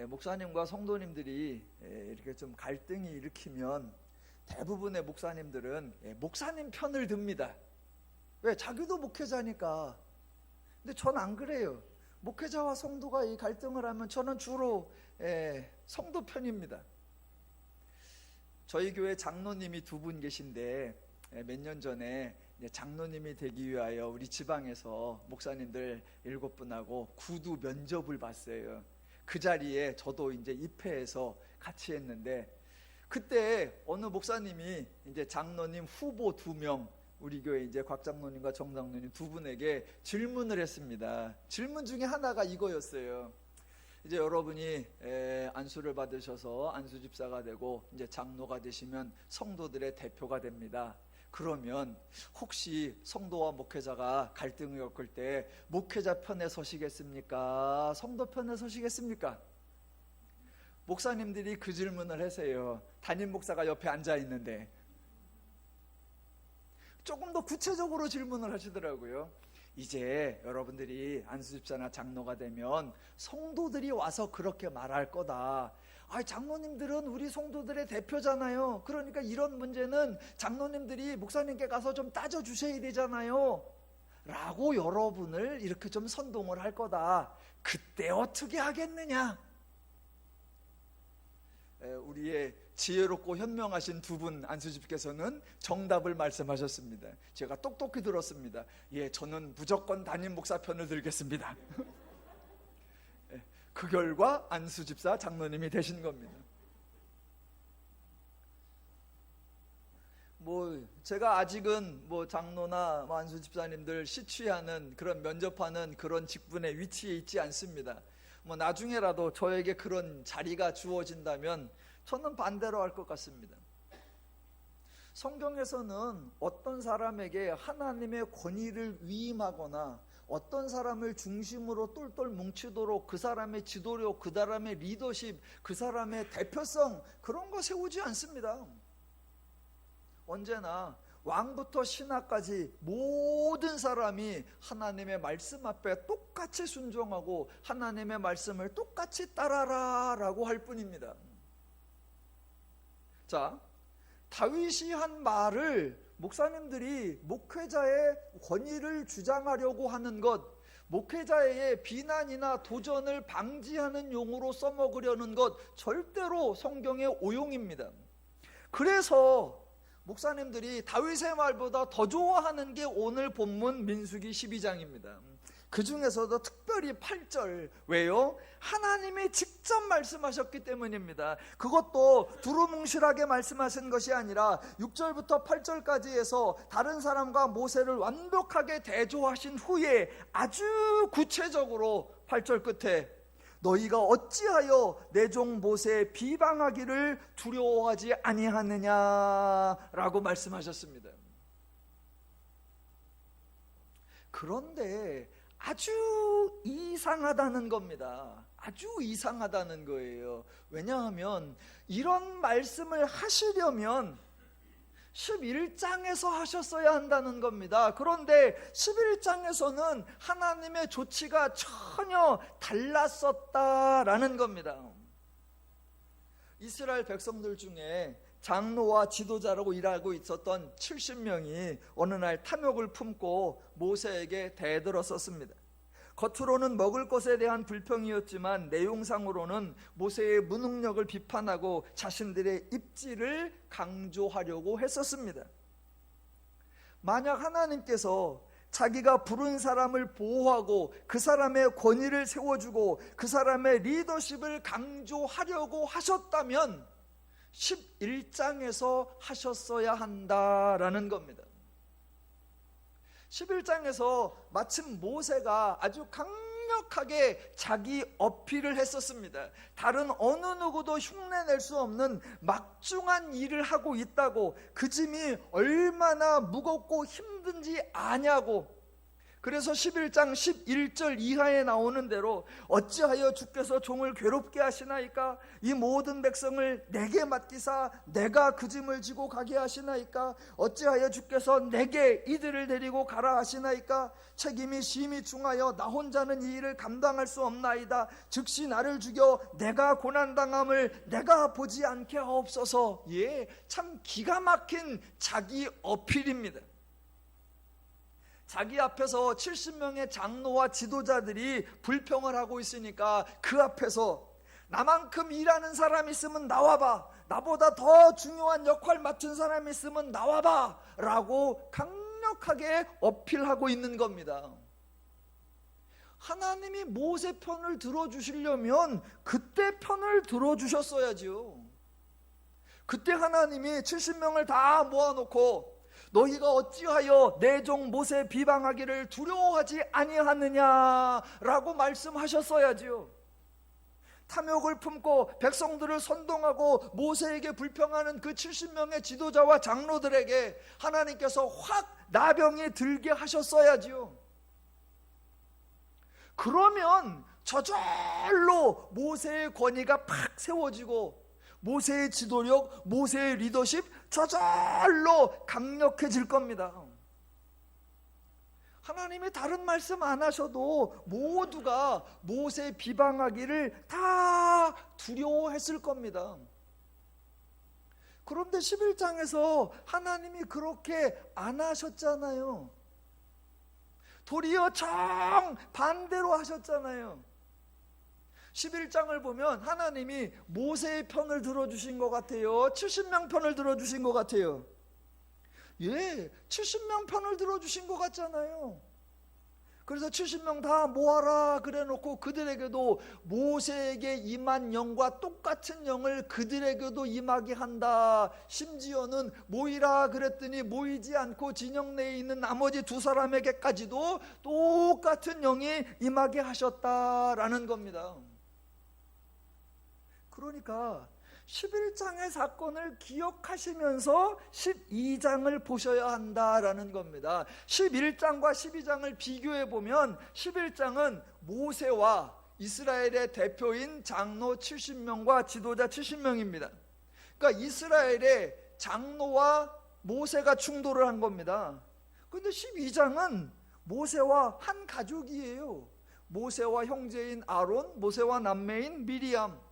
목사님과 성도님들이 이렇게 좀 갈등이 일으키면 대부분의 목사님들은 목사님 편을 듭니다. 왜? 자기도 목회자니까. 근데 전 안 그래요. 목회자와 성도가 이 갈등을 하면 저는 주로 성도 편입니다. 저희 교회 장로님이 두 분 계신데 몇 년 전에 장로님이 되기 위하여 우리 지방에서 목사님들 7분하고 구두 면접을 봤어요. 그 자리에 저도 이제 입회해서 같이 했는데 그때 어느 목사님이 이제 장로님 후보 2명, 우리 교회 이제 곽 장로님과 정 장로님 두 분에게 질문을 했습니다. 질문 중에 하나가 이거였어요. 이제 여러분이 안수를 받으셔서 안수 집사가 되고 이제 장로가 되시면 성도들의 대표가 됩니다. 그러면 혹시 성도와 목회자가 갈등을 겪을 때 목회자 편에 서시겠습니까? 성도 편에 서시겠습니까? 목사님들이 그 질문을 하세요. 담임 목사가 옆에 앉아 있는데 조금 더 구체적으로 질문을 하시더라고요. 이제 여러분들이 안수집사나 장로가 되면 성도들이 와서 그렇게 말할 거다. 장로님들은 우리 성도들의 대표잖아요. 그러니까 이런 문제는 장로님들이 목사님께 가서 좀 따져주셔야 되잖아요 라고 여러분을 이렇게 좀 선동을 할 거다. 그때 어떻게 하겠느냐? 우리의 지혜롭고 현명하신 두 분 안수집께서는 정답을 말씀하셨습니다. 제가 똑똑히 들었습니다. 저는 무조건 담임 목사 편을 들겠습니다. 그 결과 안수집사 장로님이 되신 겁니다. 제가 아직은 장로나 안수집사님들 시취하는 그런 면접하는 그런 직분의 위치에 있지 않습니다. 나중에라도 저에게 그런 자리가 주어진다면 저는 반대로 할 것 같습니다. 성경에서는 어떤 사람에게 하나님의 권위를 위임하거나 어떤 사람을 중심으로 똘똘 뭉치도록 그 사람의 지도력, 그 사람의 리더십, 그 사람의 대표성 그런 거 세우지 않습니다. 언제나 왕부터 신하까지 모든 사람이 하나님의 말씀 앞에 똑같이 순종하고 하나님의 말씀을 똑같이 따라라 라고 할 뿐입니다. 자, 다윗이 한 말을 목사님들이 목회자의 권위를 주장하려고 하는 것, 목회자의 비난이나 도전을 방지하는 용어로 써먹으려는 것 절대로 성경의 오용입니다. 그래서 목사님들이 다윗의 말보다 더 좋아하는 게 오늘 본문 민수기 12장입니다. 그 중에서도 특별히 8절. 왜요? 하나님이 직접 말씀하셨기 때문입니다. 그것도 두루뭉실하게 말씀하신 것이 아니라 6절부터 8절까지 해서 다른 사람과 모세를 완벽하게 대조하신 후에 아주 구체적으로 8절 끝에 너희가 어찌하여 내 종 모세의 비방하기를 두려워하지 아니하느냐라고 말씀하셨습니다. 그런데 아주 이상하다는 겁니다. 아주 이상하다는 거예요. 왜냐하면 이런 말씀을 하시려면 11장에서 하셨어야 한다는 겁니다. 그런데 11장에서는 하나님의 조치가 전혀 달랐었다라는 겁니다. 이스라엘 백성들 중에 장로와 지도자라고 일하고 있었던 70명이 어느 날 탐욕을 품고 모세에게 대들었었습니다. 겉으로는 먹을 것에 대한 불평이었지만 내용상으로는 모세의 무능력을 비판하고 자신들의 입지를 강조하려고 했었습니다. 만약 하나님께서 자기가 부른 사람을 보호하고 그 사람의 권위를 세워주고 그 사람의 리더십을 강조하려고 하셨다면 11장에서 하셨어야 한다라는 겁니다. 11장에서 마침 모세가 아주 강력하게 자기 어필을 했었습니다. 다른 어느 누구도 흉내낼 수 없는 막중한 일을 하고 있다고, 그 짐이 얼마나 무겁고 힘든지 아냐고. 그래서 11장 11절 이하에 나오는 대로 어찌하여 주께서 종을 괴롭게 하시나이까? 이 모든 백성을 내게 맡기사 내가 그 짐을 지고 가게 하시나이까? 어찌하여 주께서 내게 이들을 데리고 가라 하시나이까? 책임이 심히 중하여 나 혼자는 이 일을 감당할 수 없나이다. 즉시 나를 죽여 내가 고난당함을 내가 보지 않게 하옵소서. 참 기가 막힌 자기 어필입니다. 자기 앞에서 70명의 장로와 지도자들이 불평을 하고 있으니까 그 앞에서 나만큼 일하는 사람 있으면 나와봐, 나보다 더 중요한 역할 맡은 사람 있으면 나와봐 라고 강력하게 어필하고 있는 겁니다. 하나님이 모세 편을 들어주시려면 그때 편을 들어주셨어야죠. 그때 하나님이 70명을 다 모아놓고 너희가 어찌하여 내 종 모세 비방하기를 두려워하지 아니하느냐라고 말씀하셨어야지요. 탐욕을 품고 백성들을 선동하고 모세에게 불평하는 그 70명의 지도자와 장로들에게 하나님께서 확 나병이 들게 하셨어야지요. 그러면 저절로 모세의 권위가 팍 세워지고 모세의 지도력, 모세의 리더십 저절로 강력해질 겁니다. 하나님이 다른 말씀 안 하셔도 모두가 모세 비방하기를 다 두려워했을 겁니다. 그런데 11장에서 하나님이 그렇게 안 하셨잖아요. 도리어 정반대로 하셨잖아요. 11장을 보면 하나님이 모세의 편을 들어주신 것 같아요? 70명 편을 들어주신 것 같아요? 예, 70명 편을 들어주신 것 같잖아요. 그래서 70명 다 모아라 그래 놓고 그들에게도 모세에게 임한 영과 똑같은 영을 그들에게도 임하게 한다. 심지어는 모이라 그랬더니 모이지 않고 진영 내에 있는 나머지 두 사람에게까지도 똑같은 영이 임하게 하셨다라는 겁니다. 그러니까 11장의 사건을 기억하시면서 12장을 보셔야 한다라는 겁니다. 11장과 12장을 비교해 보면 11장은 모세와 이스라엘의 대표인 장로 70명과 지도자 70명입니다. 그러니까 이스라엘의 장로와 모세가 충돌을 한 겁니다. 그런데 12장은 모세와 한 가족이에요. 모세와 형제인 아론, 모세와 남매인 미리암.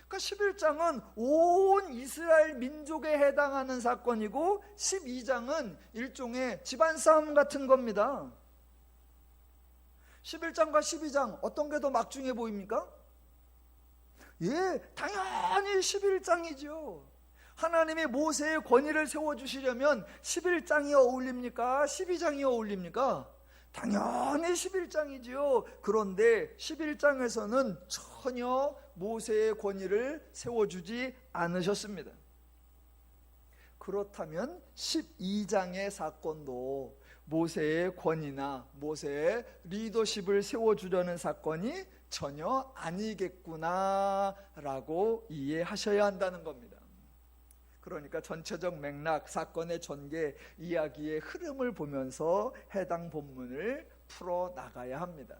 그러니까 11장은 온 이스라엘 민족에 해당하는 사건이고 12장은 일종의 집안 싸움 같은 겁니다. 11장과 12장 어떤 게 더 막중해 보입니까? 예, 당연히 11장이죠. 하나님이 모세의 권위를 세워주시려면 11장이 어울립니까? 12장이 어울립니까? 당연히 11장이지요. 그런데 11장에서는 전혀 모세의 권위를 세워주지 않으셨습니다. 그렇다면 12장의 사건도 모세의 권위나 모세의 리더십을 세워주려는 사건이 전혀 아니겠구나라고 이해하셔야 한다는 겁니다. 그러니까 전체적 맥락, 사건의 전개, 이야기의 흐름을 보면서 해당 본문을 풀어나가야 합니다.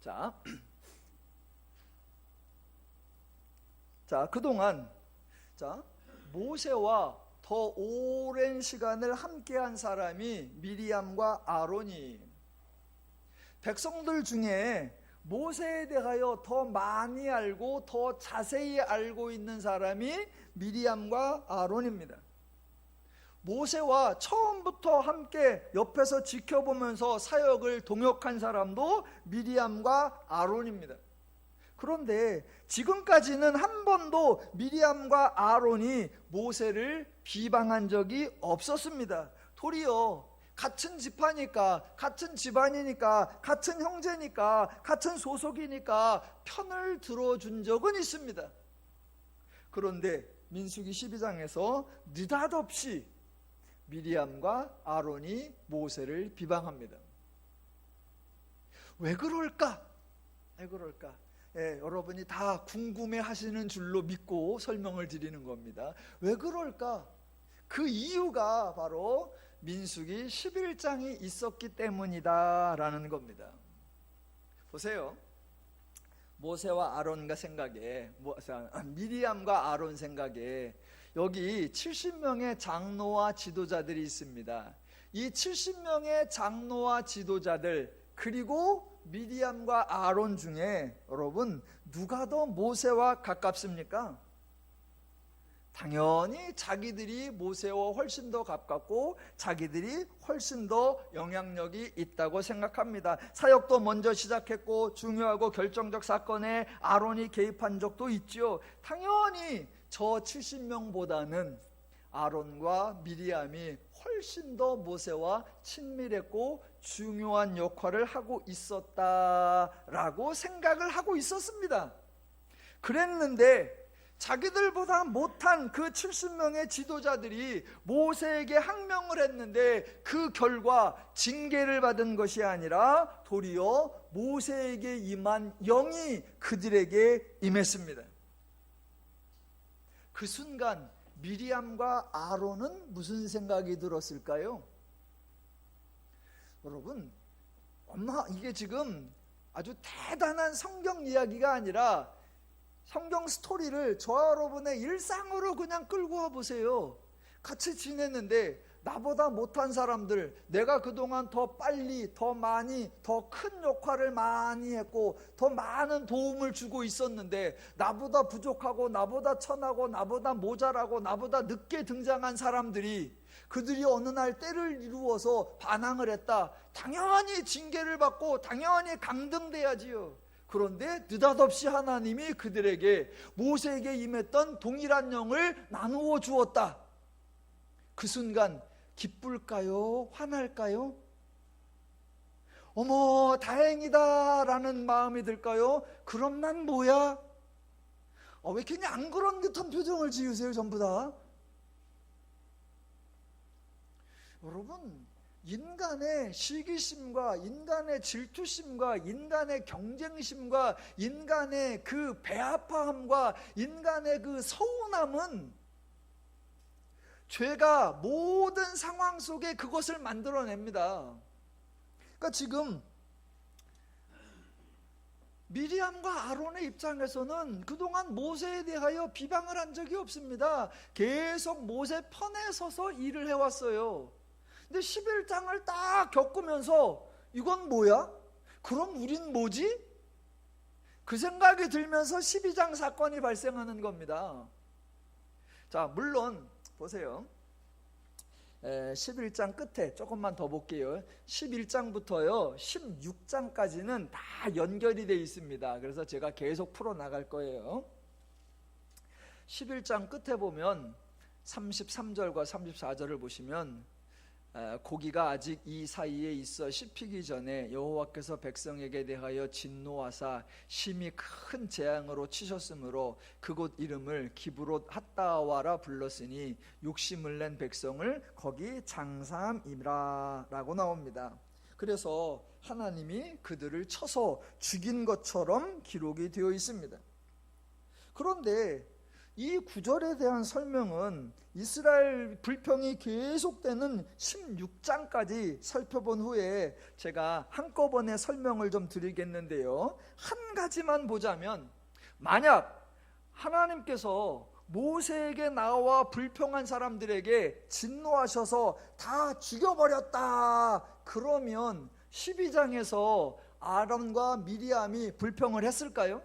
자, 그동안 모세와 더 오랜 시간을 함께한 사람이 미리암과 아론이, 백성들 중에 모세에 대하여 더 많이 알고 더 자세히 알고 있는 사람이 미리암과 아론입니다. 모세와 처음부터 함께 옆에서 지켜보면서 사역을 동역한 사람도 미리암과 아론입니다. 그런데 지금까지는 한 번도 미리암과 아론이 모세를 비방한 적이 없었습니다. 도리어 같은 집하니까, 같은 집안이니까, 같은 형제니까, 같은 소속이니까 편을 들어준 적은 있습니다. 그런데 민수기 12장에서 느닷없이 미리암과 아론이 모세를 비방합니다. 왜 그럴까? 왜 그럴까? 예, 여러분이 다 궁금해 하시는 줄로 믿고 설명을 드리는 겁니다. 왜 그럴까? 그 이유가 바로 민수기 11장이 있었기 때문이다 라는 겁니다. 보세요. 모세와 아론과 생각에, 미리암과 아론 생각에 여기 70명의 장로와 지도자들이 있습니다. 이 70명의 장로와 지도자들 그리고 미리암과 아론 중에 여러분 누가 더 모세와 가깝습니까? 당연히 자기들이 모세와 훨씬 더 가깝고 자기들이 훨씬 더 영향력이 있다고 생각합니다. 사역도 먼저 시작했고 중요하고 결정적 사건에 아론이 개입한 적도 있죠. 당연히 저 70명보다는 아론과 미리암이 훨씬 더 모세와 친밀했고 중요한 역할을 하고 있었다라고 생각을 하고 있었습니다. 그랬는데 자기들보다 못한 그 70명의 지도자들이 모세에게 항명을 했는데 그 결과 징계를 받은 것이 아니라 도리어 모세에게 임한 영이 그들에게 임했습니다. 그 순간 미리암과 아론은 무슨 생각이 들었을까요? 여러분, 이게 지금 아주 대단한 성경 이야기가 아니라 성경 스토리를 저와 여러분의 일상으로 그냥 끌고 와보세요. 같이 지냈는데 나보다 못한 사람들, 내가 그동안 더 빨리, 더 많이, 더 큰 역할을 많이 했고 더 많은 도움을 주고 있었는데, 나보다 부족하고 나보다 천하고 나보다 모자라고 나보다 늦게 등장한 사람들이, 그들이 어느 날 때를 이루어서 반항을 했다. 당연히 징계를 받고 당연히 강등돼야지요. 그런데 느닷없이 하나님이 그들에게, 모세에게 임했던 동일한 영을 나누어 주었다. 그 순간 기쁠까요? 화날까요? 어머, 다행이다 라는 마음이 들까요? 그럼 난 뭐야? 왜 괜히 안 그런 듯한 표정을 지으세요, 전부 다? 여러분, 인간의 시기심과 인간의 질투심과 인간의 경쟁심과 인간의 그 배아파함과 인간의 그 서운함은, 죄가 모든 상황 속에 그것을 만들어냅니다. 그러니까 지금 미리암과 아론의 입장에서는 그동안 모세에 대하여 비방을 한 적이 없습니다. 계속 모세 편에 서서 일을 해왔어요. 근데 11장을 딱 겪으면서 이건 뭐야? 그럼 우린 뭐지? 그 생각이 들면서 12장 사건이 발생하는 겁니다. 자, 물론 보세요. 11장 끝에 조금만 더 볼게요. 11장부터요 16장까지는 다 연결이 되어 있습니다. 그래서 제가 계속 풀어나갈 거예요. 11장 끝에 보면 33절과 34절을 보시면, 고기가 아직 이 사이에 있어 씹히기 전에 여호와께서 백성에게 대하여 진노하사 심히 큰 재앙으로 치셨으므로 그곳 이름을 기브롯 핫다와라 불렀으니 욕심을 낸 백성을 거기 장사함이라 라고 나옵니다. 그래서 하나님이 그들을 쳐서 죽인 것처럼 기록이 되어 있습니다. 그런데 이 구절에 대한 설명은 이스라엘 불평이 계속되는 16장까지 살펴본 후에 제가 한꺼번에 설명을 좀 드리겠는데요, 한 가지만 보자면, 만약 하나님께서 모세에게 나와 불평한 사람들에게 진노하셔서 다 죽여버렸다, 그러면 12장에서 아론과 미리암이 불평을 했을까요?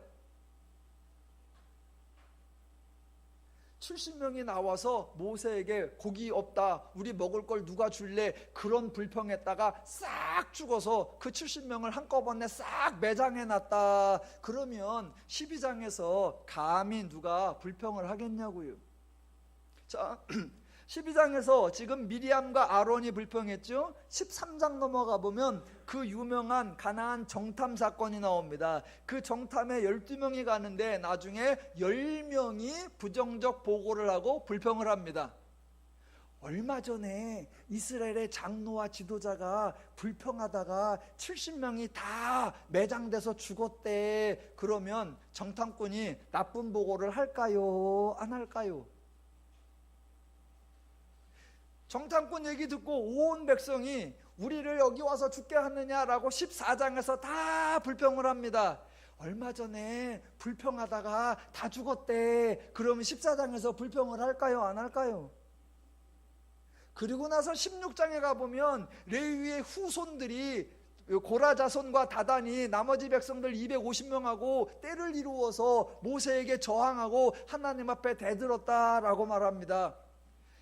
70명이 나와서 모세에게 고기 없다, 우리 먹을 걸 누가 줄래, 그런 불평했다가 싹 죽어서 그 70명을 한꺼번에 싹 매장해놨다, 그러면 12장에서 감히 누가 불평을 하겠냐고요. 자, 12장에서 지금 미리암과 아론이 불평했죠. 13장 넘어가 보면 그 유명한 가나안 정탐 사건이 나옵니다. 그 정탐에 12명이 가는데 나중에 10명이 부정적 보고를 하고 불평을 합니다. 얼마 전에 이스라엘의 장로와 지도자가 불평하다가 70명이 다 매장돼서 죽었대. 그러면 정탐꾼이 나쁜 보고를 할까요? 안 할까요? 정탐꾼 얘기 듣고 온 백성이 우리를 여기 와서 죽게 하느냐라고 14장에서 다 불평을 합니다. 얼마 전에 불평하다가 다 죽었대. 그러면 14장에서 불평을 할까요? 안 할까요? 그리고 나서 16장에 가보면 레위의 후손들이, 고라 자손과 다단이 나머지 백성들 250명하고 때를 이루어서 모세에게 저항하고 하나님 앞에 대들었다라고 말합니다.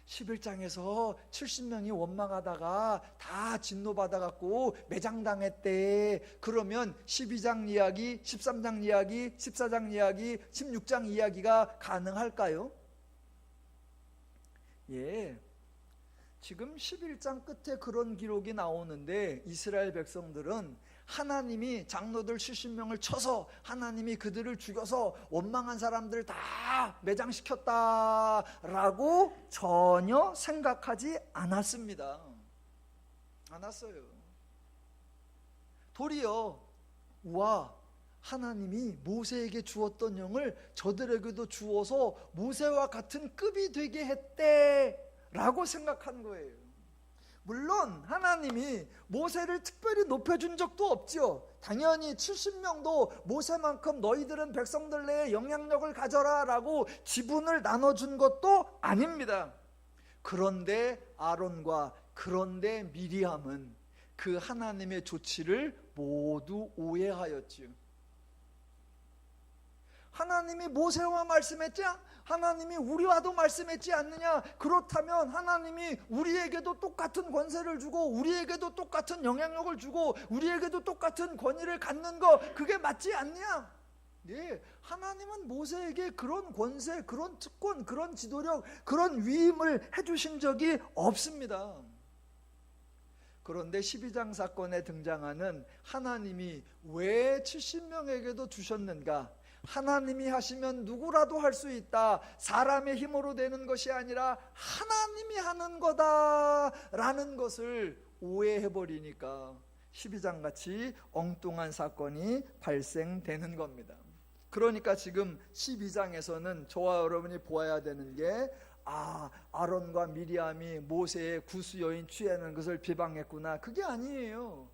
11장에서 70명이 원망하다가 다 진노받아갖고 매장당했대. 그러면 12장 이야기, 13장 이야기, 14장 이야기, 16장 이야기가 가능할까요? 예, 지금 11장 끝에 그런 기록이 나오는데 이스라엘 백성들은 하나님이 장로들 70명을 쳐서 하나님이 그들을 죽여서 원망한 사람들을 다 매장시켰다라고 전혀 생각하지 않았습니다. 않았어요. 도리어 우와, 하나님이 모세에게 주었던 영을 저들에게도 주어서 모세와 같은 급이 되게 했대라고 생각한 거예요. 물론 하나님이 모세를 특별히 높여준 적도 없죠. 당연히 70명도 모세만큼 너희들은 백성들 내에 영향력을 가져라 라고 지분을 나눠준 것도 아닙니다. 그런데 아론과 그런데 미리암은 그 하나님의 조치를 모두 오해하였지요. 하나님이 모세와 말씀했지? 하나님이 우리와도 말씀했지 않느냐? 그렇다면 하나님이 우리에게도 똑같은 권세를 주고 우리에게도 똑같은 영향력을 주고 우리에게도 똑같은 권위를 갖는 거, 그게 맞지 않냐? 네, 하나님은 모세에게 그런 권세, 그런 특권, 그런 지도력, 그런 위임을 해주신 적이 없습니다. 그런데 12장 사건에 등장하는 하나님이 왜 70명에게도 주셨는가? 하나님이 하시면 누구라도 할 수 있다, 사람의 힘으로 되는 것이 아니라 하나님이 하는 거다라는 것을 오해해버리니까 12장 같이 엉뚱한 사건이 발생되는 겁니다. 그러니까 지금 12장에서는 저와 여러분이 보아야 되는 게, 아론과 미리암이 모세의 구수 여인 취하는 것을 비방했구나, 그게 아니에요.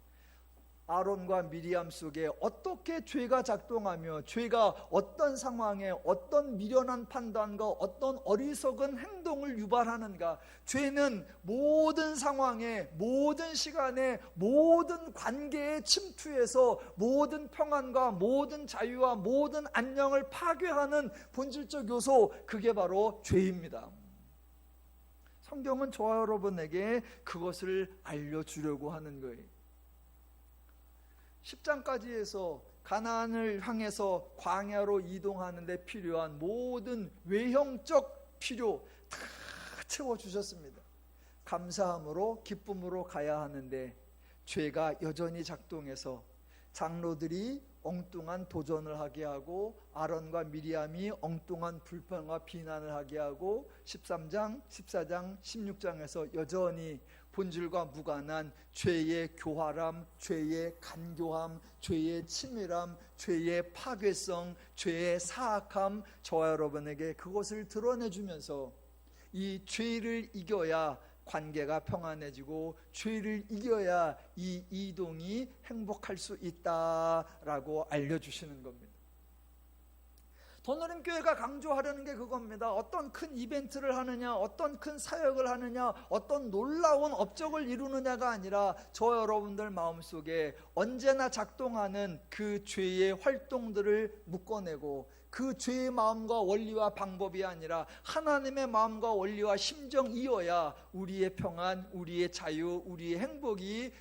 아론과 미리암 속에 어떻게 죄가 작동하며 죄가 어떤 상황에 어떤 미련한 판단과 어떤 어리석은 행동을 유발하는가. 죄는 모든 상황에, 모든 시간에, 모든 관계에 침투해서 모든 평안과 모든 자유와 모든 안녕을 파괴하는 본질적 요소, 그게 바로 죄입니다. 성경은 저와 여러분에게 그것을 알려주려고 하는 거예요. 10장까지 해서 가나안을 향해서 광야로 이동하는 데 필요한 모든 외형적 필요 다 채워주셨습니다. 감사함으로 기쁨으로 가야 하는데 죄가 여전히 작동해서 장로들이 엉뚱한 도전을 하게 하고 아론과 미리암이 엉뚱한 불평과 비난을 하게 하고 13장, 14장, 16장에서 여전히 본질과 무관한 죄의 교활함, 죄의 간교함, 죄의 치밀함, 죄의 파괴성, 죄의 사악함, 저와 여러분에게 그것을 드러내주면서 이 죄를 이겨야 관계가 평안해지고 죄를 이겨야 이 이동이 행복할 수 있다라고 알려주시는 겁니다. 더너림교회가 강조하려는 게 그겁니다. 어떤 큰 이벤트를 하느냐, 어떤 큰 사역을 하느냐, 어떤 놀라운 업적을 이루느냐가 아니라 저 여러분들 마음속에 언제나 작동하는 그 죄의 활동들을 묶어내고 그 죄의 마음과 원리와 방법이 아니라 하나님의 마음과 원리와 심정이어야 우리의 평안, 우리의 자유, 우리의 행복이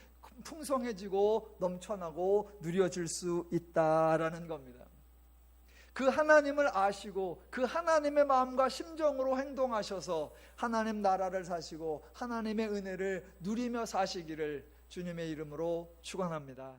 풍성해지고 넘쳐나고 누려질 수 있다라는 겁니다. 그 하나님을 아시고 그 하나님의 마음과 심정으로 행동하셔서 하나님 나라를 사시고 하나님의 은혜를 누리며 사시기를 주님의 이름으로 축원합니다.